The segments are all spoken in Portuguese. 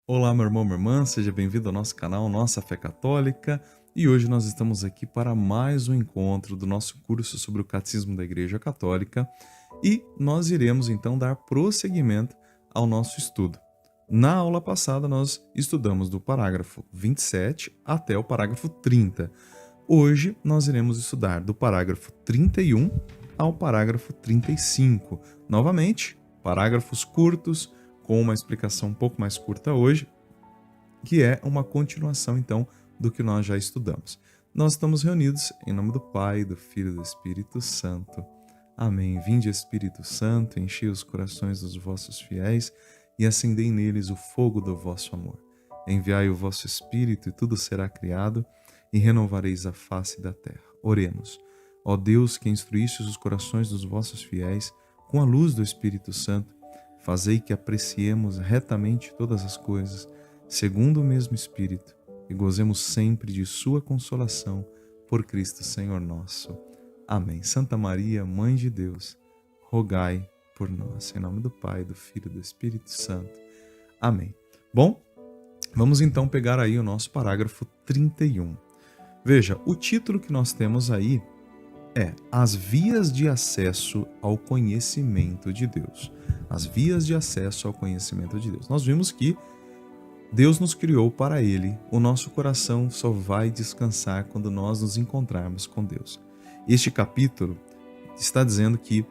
Olá, meu irmão, minha irmã, seja bem-vindo ao nosso canal Nossa Fé Católica. E hoje nós estamos aqui para mais um encontro do nosso curso sobre o Catecismo da Igreja Católica e nós iremos então dar prosseguimento ao nosso estudo. Na aula passada nós estudamos do parágrafo 27 até o parágrafo 30. Hoje nós iremos estudar do parágrafo 31 ao parágrafo 35. Novamente, parágrafos curtos, com uma explicação um pouco mais curta hoje, que é uma continuação, então, do que nós já estudamos. Nós estamos reunidos em nome do Pai, do Filho e do Espírito Santo. Amém. Vinde, Espírito Santo, enchei os corações dos vossos fiéis e acendei neles o fogo do vosso amor. Enviai o vosso Espírito e tudo será criado e renovareis a face da terra. Oremos. Ó Deus, que instruístes os corações dos vossos fiéis com a luz do Espírito Santo, fazei que apreciemos retamente todas as coisas, segundo o mesmo Espírito, e gozemos sempre de sua consolação, por Cristo Senhor nosso. Amém. Santa Maria, Mãe de Deus, rogai por nós. Em nome do Pai, do Filho e do Espírito Santo. Amém. Bom, vamos então pegar aí o nosso parágrafo 31. Veja, o título que nós temos aí é As vias de acesso ao conhecimento de Deus. As vias de acesso ao conhecimento de Deus. Nós vimos que Deus nos criou para Ele. O nosso coração só vai descansar quando nós nos encontrarmos com Deus. Este capítulo está dizendo que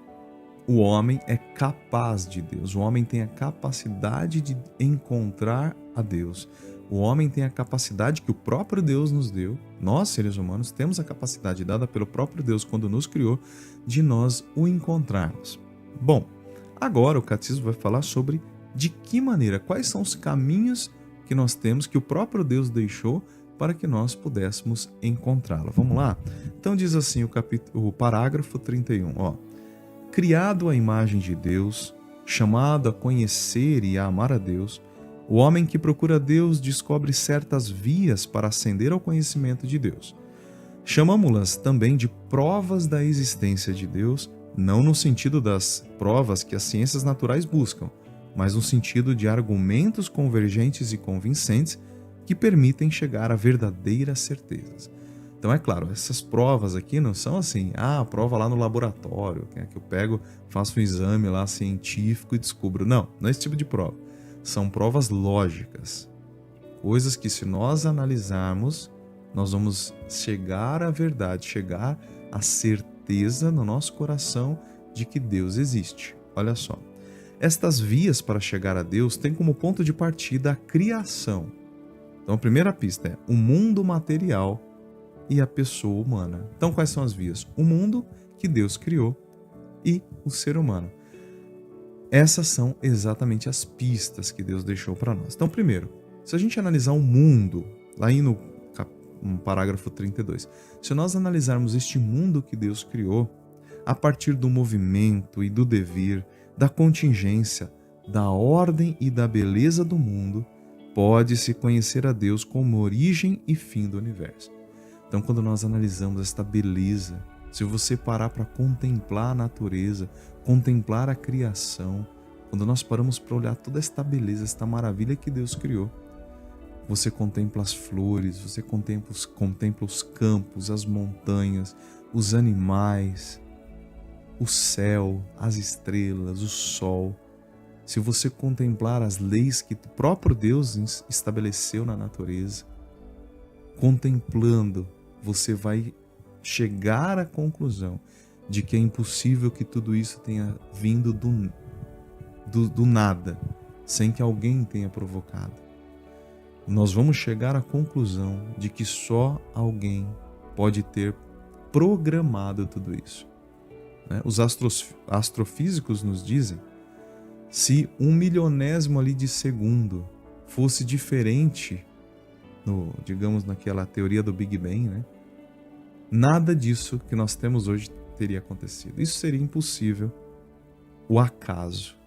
o homem é capaz de Deus. O homem tem a capacidade de encontrar a Deus. O homem tem a capacidade que o próprio Deus nos deu. Nós, seres humanos, temos a capacidade dada pelo próprio Deus quando nos criou de nós o encontrarmos. Bom, agora o catecismo vai falar sobre de que maneira, quais são os caminhos que nós temos, que o próprio Deus deixou para que nós pudéssemos encontrá-lo. Vamos lá? Então diz assim o parágrafo 31, criado à imagem de Deus, chamado a conhecer e a amar a Deus, o homem que procura Deus descobre certas vias para ascender ao conhecimento de Deus. Chamamo-las também de provas da existência de Deus, não no sentido das provas que as ciências naturais buscam, mas no sentido de argumentos convergentes e convincentes que permitem chegar a verdadeiras certezas. Então, é claro, essas provas aqui não são assim, a prova lá no laboratório, que eu pego, faço um exame lá científico e descubro. Não é esse tipo de prova. São provas lógicas, coisas que se nós analisarmos, nós vamos chegar à verdade, chegar à certeza no nosso coração de que Deus existe. Olha só, estas vias para chegar a Deus têm como ponto de partida a criação. Então a primeira pista é o mundo material e a pessoa humana. Então quais são as vias? O mundo que Deus criou e o ser humano. Essas são exatamente as pistas que Deus deixou para nós. Então, primeiro, se a gente analisar o mundo, lá no parágrafo 32, se nós analisarmos este mundo que Deus criou, a partir do movimento e do devir, da contingência, da ordem e da beleza do mundo, pode-se conhecer a Deus como origem e fim do universo. Então, quando nós analisamos esta beleza, se você parar para contemplar a natureza, contemplar a criação, quando nós paramos para olhar toda esta beleza, esta maravilha que Deus criou, você contempla as flores, você contempla os campos, as montanhas, os animais, o céu, as estrelas, o sol. Se você contemplar as leis que o próprio Deus estabeleceu na natureza, contemplando, você vai chegar à conclusão de que é impossível que tudo isso tenha vindo do nada, sem que alguém tenha provocado. Nós vamos chegar à conclusão de que só alguém pode ter programado tudo isso. Os astrofísicos nos dizem, se 1 milionésimo ali de segundo fosse diferente, digamos naquela teoria do Big Bang, nada disso que nós temos hoje teria acontecido. Isso seria impossível. O acaso.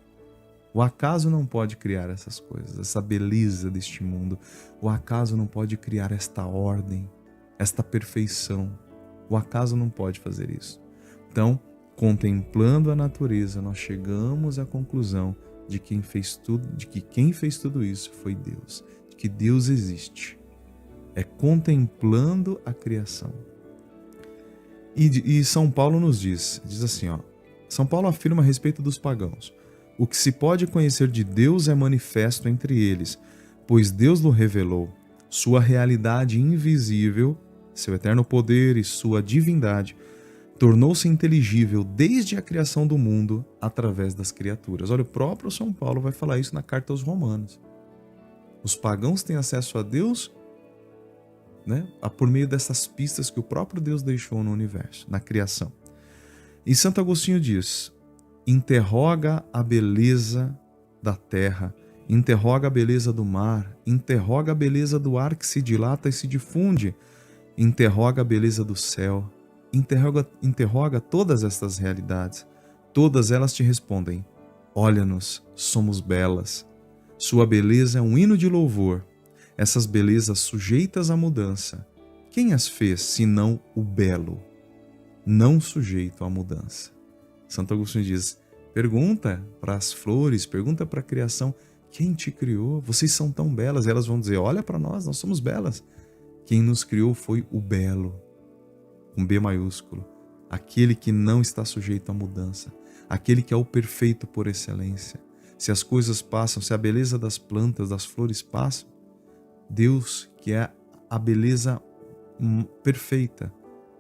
O acaso não pode criar essas coisas, essa beleza deste mundo. O acaso não pode criar esta ordem, esta perfeição. O acaso não pode fazer isso. Então, contemplando a natureza, nós chegamos à conclusão de que quem fez tudo isso foi Deus, de que Deus existe. É contemplando a criação. E São Paulo nos diz assim, São Paulo afirma a respeito dos pagãos: o que se pode conhecer de Deus é manifesto entre eles, pois Deus o revelou. Sua realidade invisível, seu eterno poder e sua divindade tornou-se inteligível desde a criação do mundo através das criaturas. Olha, o próprio São Paulo vai falar isso na carta aos Romanos. Os pagãos têm acesso a Deus, né, por meio dessas pistas que o próprio Deus deixou no universo, na criação. E Santo Agostinho diz: interroga a beleza da terra, interroga a beleza do mar, interroga a beleza do ar que se dilata e se difunde, interroga a beleza do céu, interroga todas estas realidades. Todas elas te respondem: olha-nos, somos belas. Sua beleza é um hino de louvor. Essas belezas sujeitas à mudança, quem as fez senão o belo, não sujeito à mudança? Santo Agostinho diz: pergunta para as flores, pergunta para a criação: quem te criou? Vocês são tão belas. E elas vão dizer: olha para nós, nós somos belas. Quem nos criou foi o belo, com B maiúsculo, aquele que não está sujeito à mudança, aquele que é o perfeito por excelência. Se as coisas passam, se a beleza das plantas, das flores passam, Deus, que é a beleza perfeita,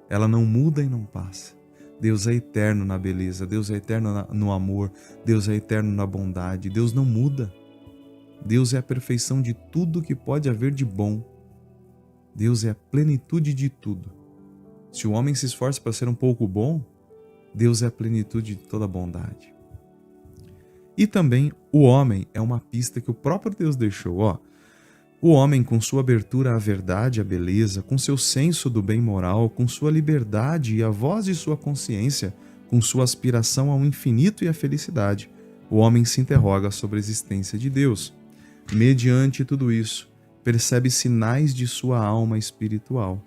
ela não muda e não passa. Deus é eterno na beleza, Deus é eterno no amor, Deus é eterno na bondade, Deus não muda. Deus é a perfeição de tudo que pode haver de bom. Deus é a plenitude de tudo. Se o homem se esforça para ser um pouco bom, Deus é a plenitude de toda a bondade. E também o homem é uma pista que o próprio Deus deixou. O homem, com sua abertura à verdade e à beleza, com seu senso do bem moral, com sua liberdade e a voz de sua consciência, com sua aspiração ao infinito e à felicidade, o homem se interroga sobre a existência de Deus. Mediante tudo isso, percebe sinais de sua alma espiritual,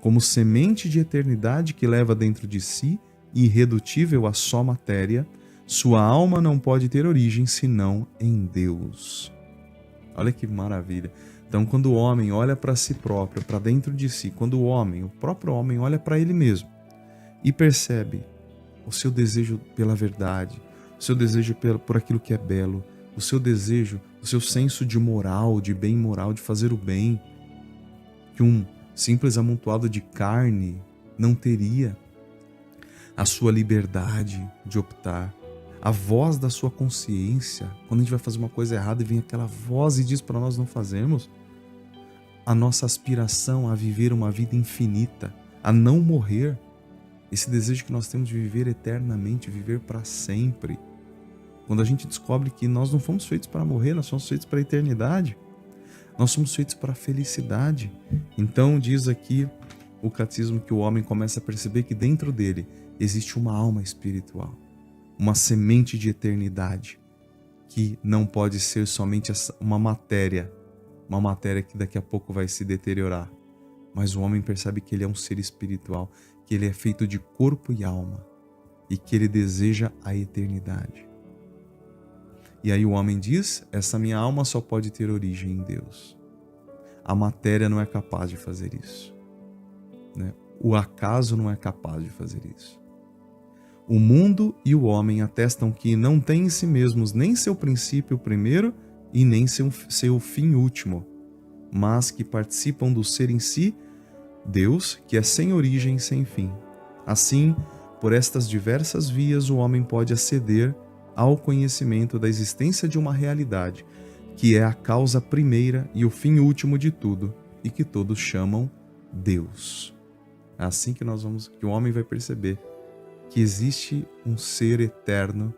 como semente de eternidade que leva dentro de si, irredutível à só matéria. Sua alma não pode ter origem senão em Deus. Olha que maravilha. Então, quando o homem olha para si próprio, para dentro de si, quando o próprio homem olha para ele mesmo e percebe o seu desejo pela verdade, o seu desejo por aquilo que é belo, o seu desejo, o seu senso de moral, de bem moral, de fazer o bem, que um simples amontoado de carne não teria, a sua liberdade de optar, a voz da sua consciência, quando a gente vai fazer uma coisa errada e vem aquela voz e diz para nós não fazermos, a nossa aspiração a viver uma vida infinita, a não morrer, esse desejo que nós temos de viver eternamente, viver para sempre. Quando a gente descobre que nós não fomos feitos para morrer, nós somos feitos para a eternidade, nós somos feitos para a felicidade. Então diz aqui o catecismo que o homem começa a perceber que dentro dele existe uma alma espiritual, uma semente de eternidade, que não pode ser somente uma matéria que daqui a pouco vai se deteriorar. Mas o homem percebe que ele é um ser espiritual, que ele é feito de corpo e alma, e que ele deseja a eternidade. E aí o homem diz: essa minha alma só pode ter origem em Deus. A matéria não é capaz de fazer isso, né? O acaso não é capaz de fazer isso. O mundo e o homem atestam que não têm em si mesmos nem seu princípio primeiro e nem seu fim último, mas que participam do ser em si, Deus, que é sem origem e sem fim. Assim, por estas diversas vias, o homem pode aceder ao conhecimento da existência de uma realidade, que é a causa primeira e o fim último de tudo, e que todos chamam Deus. É assim que o homem vai perceber que existe um ser eterno,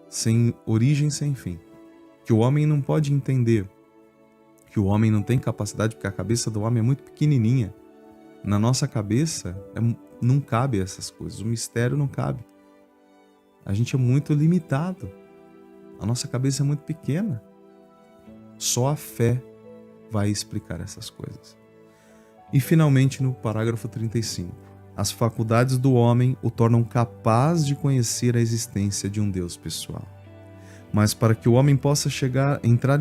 sem origem, sem fim. Que o homem não pode entender, que o homem não tem capacidade, porque a cabeça do homem é muito pequenininha. Na nossa cabeça não cabe essas coisas, o mistério não cabe. A gente é muito limitado, a nossa cabeça é muito pequena. Só a fé vai explicar essas coisas. E finalmente no parágrafo 35. As faculdades do homem o tornam capaz de conhecer a existência de um Deus pessoal. Mas para que o homem possa entrar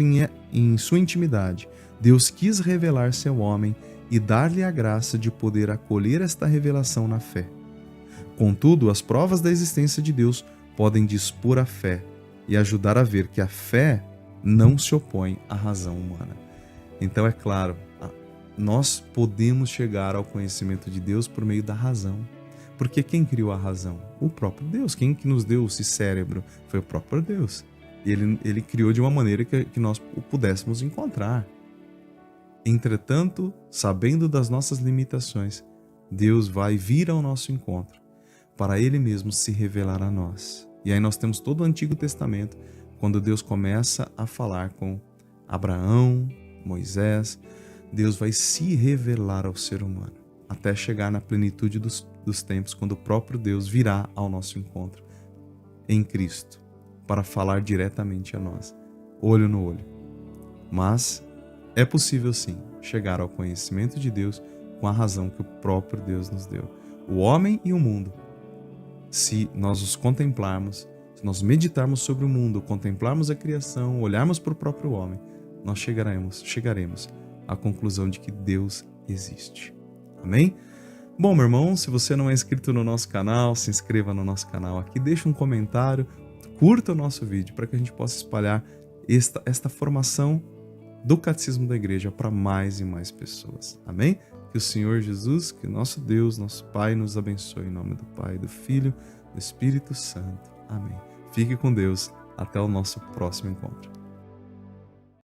em sua intimidade, Deus quis revelar-se ao homem e dar-lhe a graça de poder acolher esta revelação na fé. Contudo, as provas da existência de Deus podem dispor a fé e ajudar a ver que a fé não se opõe à razão humana. Então, é claro, nós podemos chegar ao conhecimento de Deus por meio da razão. Porque quem criou a razão? O próprio Deus. Quem que nos deu esse cérebro? Foi o próprio Deus. E ele criou de uma maneira que nós o pudéssemos encontrar. Entretanto, sabendo das nossas limitações, Deus vai vir ao nosso encontro para Ele mesmo se revelar a nós. E aí nós temos todo o Antigo Testamento, quando Deus começa a falar com Abraão, Moisés, Deus vai se revelar ao ser humano, até chegar na plenitude dos tempos, quando o próprio Deus virá ao nosso encontro em Cristo, para falar diretamente a nós, olho no olho. Mas é possível sim chegar ao conhecimento de Deus com a razão que o próprio Deus nos deu. O homem e o mundo, se nós os contemplarmos, se nós meditarmos sobre o mundo, contemplarmos a criação, olharmos para o próprio homem, nós chegaremos à conclusão de que Deus existe. Amém? Bom, meu irmão, se você não é inscrito no nosso canal, se inscreva no nosso canal aqui, deixa um comentário, curta o nosso vídeo para que a gente possa espalhar esta formação do Catecismo da Igreja para mais e mais pessoas. Amém? Que o Senhor Jesus, que o nosso Deus, nosso Pai, nos abençoe em nome do Pai, do Filho, do Espírito Santo. Amém. Fique com Deus. Até o nosso próximo encontro.